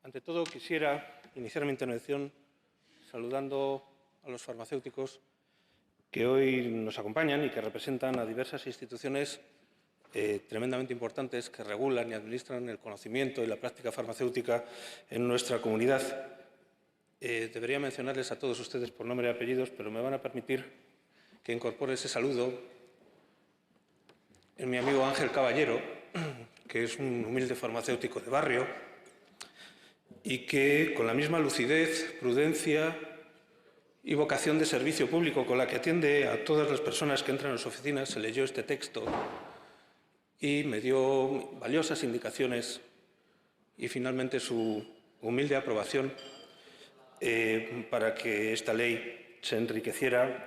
Ante todo, quisiera iniciar mi intervención saludando a los farmacéuticos que hoy nos acompañan y que representan a diversas instituciones tremendamente importantes que regulan y administran el conocimiento y la práctica farmacéutica en nuestra comunidad. Debería mencionarles a todos ustedes por nombre y apellidos, pero me van a permitir que incorpore ese saludo en mi amigo Ángel Caballero, que es un humilde farmacéutico de barrio y que, con la misma lucidez, prudencia y vocación de servicio público con la que atiende a todas las personas que entran en su oficina, se leyó este texto y me dio valiosas indicaciones y, finalmente, su humilde aprobación para que esta ley se enriqueciera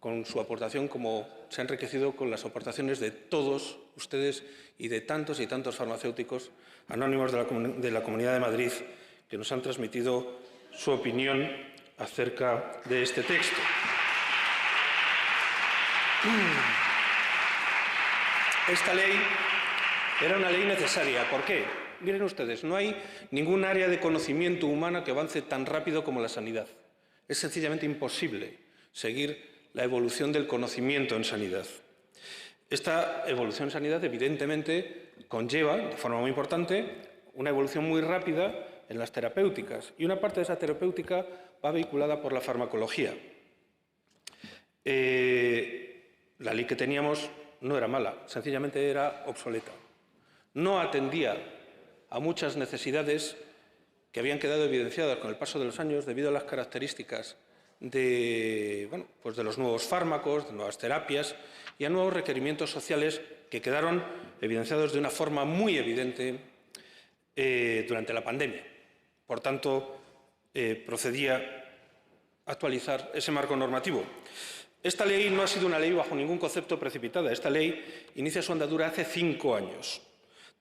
con su aportación, como se ha enriquecido con las aportaciones de todos ustedes y de tantos y tantos farmacéuticos anónimos de la Comunidad de Madrid que nos han transmitido su opinión acerca de este texto. Esta ley era una ley necesaria. ¿Por qué? Miren ustedes, no hay ningún área de conocimiento humana que avance tan rápido como la sanidad. Es sencillamente imposible seguir la evolución del conocimiento en sanidad. Esta evolución en sanidad, evidentemente, conlleva, de forma muy importante, una evolución muy rápida en las terapéuticas, y una parte de esa terapéutica va vinculada por la farmacología. La ley que teníamos no era mala, sencillamente era obsoleta. No atendía a muchas necesidades que habían quedado evidenciadas con el paso de los años debido a las características de los nuevos fármacos, de nuevas terapias y a nuevos requerimientos sociales que quedaron evidenciados de una forma muy evidente durante la pandemia. Por tanto, procedía a actualizar ese marco normativo. Esta ley no ha sido una ley bajo ningún concepto precipitada. Esta ley inicia su andadura hace 5 años.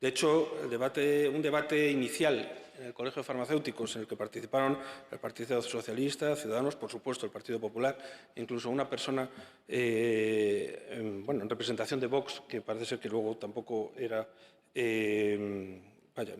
De hecho, un debate inicial en el Colegio de Farmacéuticos, en el que participaron el Partido Socialista, Ciudadanos, por supuesto, el Partido Popular, incluso una persona en representación de Vox, que parece ser que luego tampoco era,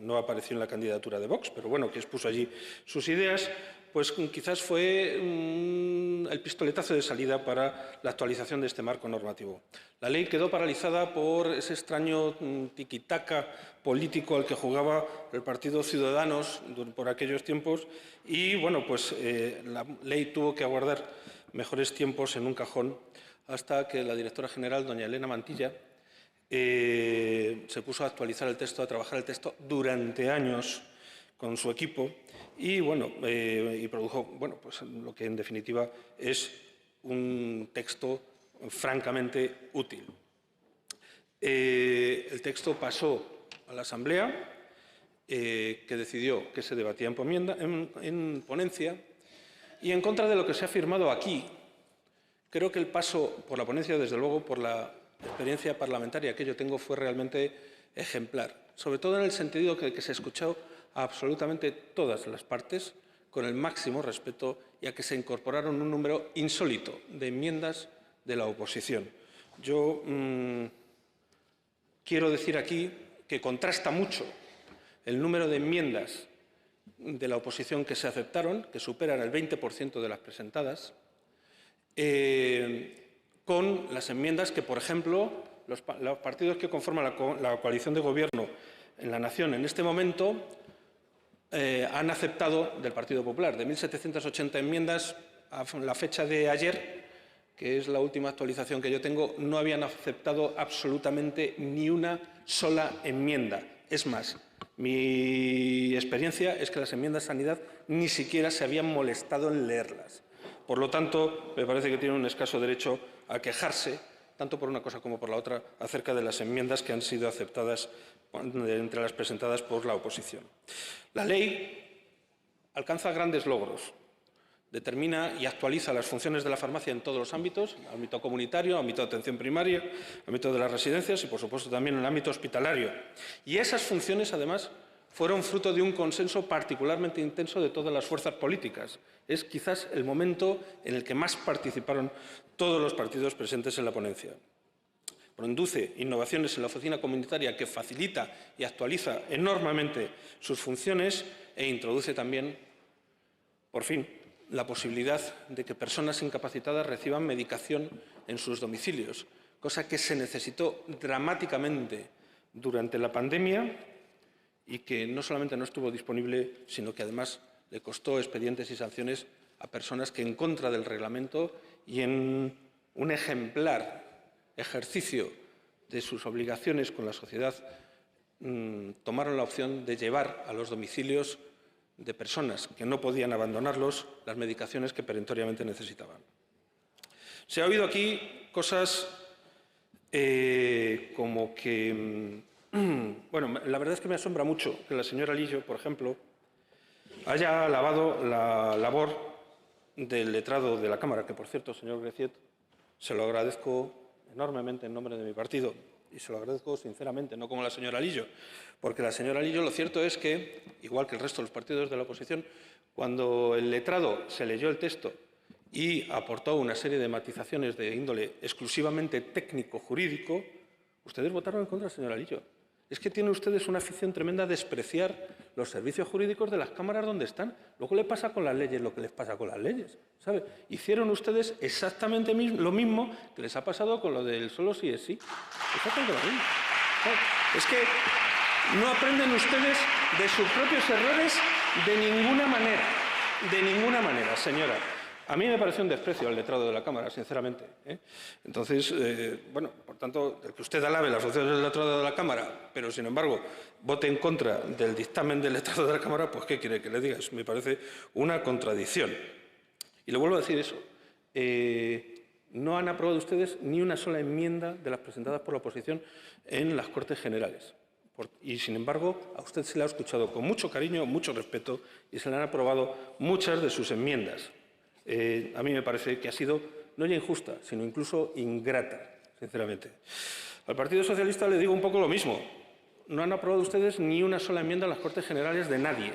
no apareció en la candidatura de Vox, pero bueno, que expuso allí sus ideas, pues quizás fue el pistoletazo de salida para la actualización de este marco normativo. La ley quedó paralizada por ese extraño tiquitaca político al que jugaba el Partido Ciudadanos por aquellos tiempos y, la ley tuvo que aguardar mejores tiempos en un cajón hasta que la directora general, doña Elena Mantilla, se puso a actualizar el texto, a trabajar el texto durante años con su equipo y produjo lo que en definitiva es un texto francamente útil. El texto pasó a la Asamblea, que decidió que se debatía en ponencia, y en contra de lo que se ha afirmado aquí, creo que el paso por la ponencia, desde luego por la experiencia parlamentaria que yo tengo, fue realmente ejemplar, sobre todo en el sentido de que se escuchó a absolutamente todas las partes con el máximo respeto y a que se incorporaron un número insólito de enmiendas de la oposición. Yo quiero decir aquí que contrasta mucho el número de enmiendas de la oposición que se aceptaron, que superan el 20% de las presentadas, con las enmiendas que, por ejemplo, los partidos que conforman la coalición de gobierno en la nación en este momento han aceptado del Partido Popular. De 1.780 enmiendas, a la fecha de ayer, que es la última actualización que yo tengo, no habían aceptado absolutamente ni una sola enmienda. Es más, mi experiencia es que las enmiendas de sanidad ni siquiera se habían molestado en leerlas. Por lo tanto, me parece que tienen un escaso derecho a quejarse, tanto por una cosa como por la otra, acerca de las enmiendas que han sido aceptadas entre las presentadas por la oposición. La ley alcanza grandes logros. Determina y actualiza las funciones de la farmacia en todos los ámbitos, ámbito comunitario, ámbito de atención primaria, ámbito de las residencias y, por supuesto, también en el ámbito hospitalario. Y esas funciones, además, fueron fruto de un consenso particularmente intenso de todas las fuerzas políticas. Es quizás el momento en el que más participaron todos los partidos presentes en la ponencia. Produce innovaciones en la oficina comunitaria que facilita y actualiza enormemente sus funciones e introduce también, por fin, la posibilidad de que personas incapacitadas reciban medicación en sus domicilios, cosa que se necesitó dramáticamente durante la pandemia y que no solamente no estuvo disponible, sino que además le costó expedientes y sanciones a personas que, en contra del reglamento y en un ejemplar ejercicio de sus obligaciones con la sociedad, tomaron la opción de llevar a los domicilios de personas que no podían abandonarlos las medicaciones que perentoriamente necesitaban. Se ha oído aquí cosas como que... Bueno, la verdad es que me asombra mucho que la señora Lillo, por ejemplo, haya alabado la labor del letrado de la Cámara, que, por cierto, señor Greciet, se lo agradezco enormemente en nombre de mi partido y se lo agradezco sinceramente, no como la señora Lillo, porque la señora Lillo, lo cierto es que, igual que el resto de los partidos de la oposición, cuando el letrado se leyó el texto y aportó una serie de matizaciones de índole exclusivamente técnico-jurídico, ustedes votaron en contra, señora Lillo. Es que tienen ustedes una afición tremenda a despreciar los servicios jurídicos de las cámaras donde están. Luego le pasa con las leyes lo que les pasa con las leyes, ¿sabe? Hicieron ustedes exactamente lo mismo que les ha pasado con lo del solo sí es sí. Exactamente lo mismo, ¿sabe? Es que no aprenden ustedes de sus propios errores de ninguna manera, señora. A mí me parece un desprecio al letrado de la Cámara, sinceramente, ¿eh? Entonces, bueno, por tanto, el que usted alabe las opciones del letrado de la Cámara, pero, sin embargo, vote en contra del dictamen del letrado de la Cámara, pues, ¿qué quiere que le diga? Eso me parece una contradicción. Y le vuelvo a decir eso. No han aprobado ustedes ni una sola enmienda de las presentadas por la oposición en las Cortes Generales. Y, sin embargo, a usted se le ha escuchado con mucho cariño, mucho respeto, y se le han aprobado muchas de sus enmiendas. A mí me parece que ha sido no ya injusta, sino incluso ingrata, sinceramente. Al Partido Socialista le digo un poco lo mismo. No han aprobado ustedes ni una sola enmienda a las Cortes Generales de nadie,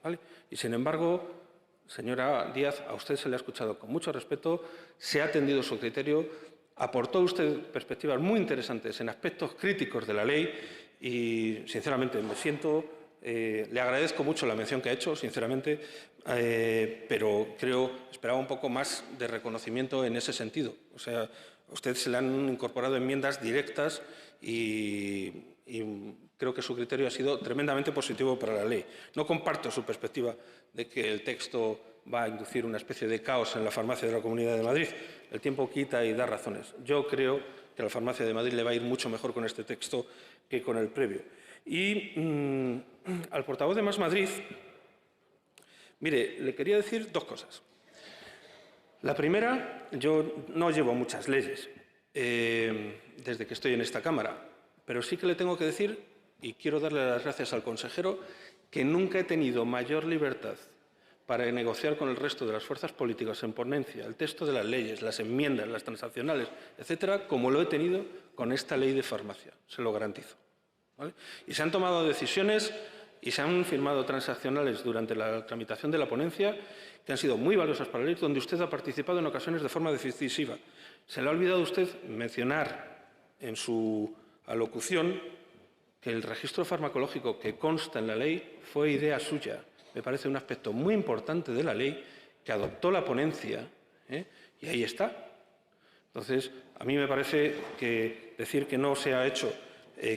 ¿vale? Y, sin embargo, señora Díaz, a usted se le ha escuchado con mucho respeto, se ha atendido su criterio, aportó usted perspectivas muy interesantes en aspectos críticos de la ley y, sinceramente, le agradezco mucho la mención que ha hecho, sinceramente, pero esperaba un poco más de reconocimiento en ese sentido. O sea, a usted se le han incorporado enmiendas directas y creo que su criterio ha sido tremendamente positivo para la ley. No comparto su perspectiva de que el texto va a inducir una especie de caos en la farmacia de la Comunidad de Madrid. El tiempo quita y da razones. Yo creo que a la farmacia de Madrid le va a ir mucho mejor con este texto que con el previo. Y al portavoz de Más Madrid, mire, le quería decir dos cosas. La primera, yo no llevo muchas leyes desde que estoy en esta Cámara, pero sí que le tengo que decir, y quiero darle las gracias al consejero, que nunca he tenido mayor libertad para negociar con el resto de las fuerzas políticas en ponencia el texto de las leyes, las enmiendas, las transaccionales, etcétera, como lo he tenido con esta ley de farmacia, se lo garantizo, ¿vale? Y se han tomado decisiones y se han firmado transaccionales durante la tramitación de la ponencia que han sido muy valiosas para la ley, donde usted ha participado en ocasiones de forma decisiva. Se le ha olvidado a usted mencionar en su alocución que el registro farmacológico que consta en la ley fue idea suya. Me parece un aspecto muy importante de la ley que adoptó la ponencia, y ahí está. Entonces, a mí me parece que decir que no se ha hecho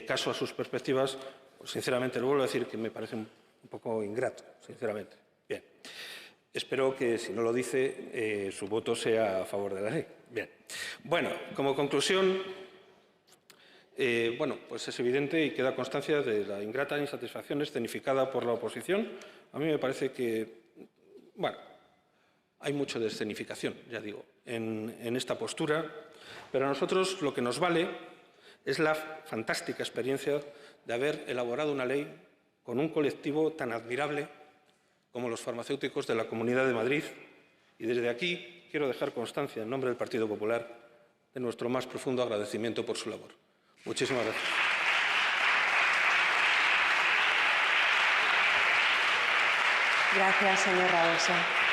caso a sus perspectivas, pues, sinceramente, le vuelvo a decir que me parece un poco ingrato, sinceramente. Bien. Espero que, si no lo dice, su voto sea a favor de la ley. Bien. Bueno, como conclusión, bueno, pues es evidente y queda constancia de la ingrata insatisfacción escenificada por la oposición. A mí me parece que, bueno, hay mucho de escenificación, ya digo, en esta postura, pero a nosotros lo que nos vale es la fantástica experiencia de haber elaborado una ley con un colectivo tan admirable como los farmacéuticos de la Comunidad de Madrid, y desde aquí quiero dejar constancia, en nombre del Partido Popular, de nuestro más profundo agradecimiento por su labor. Muchísimas gracias. Gracias, señor Raosa.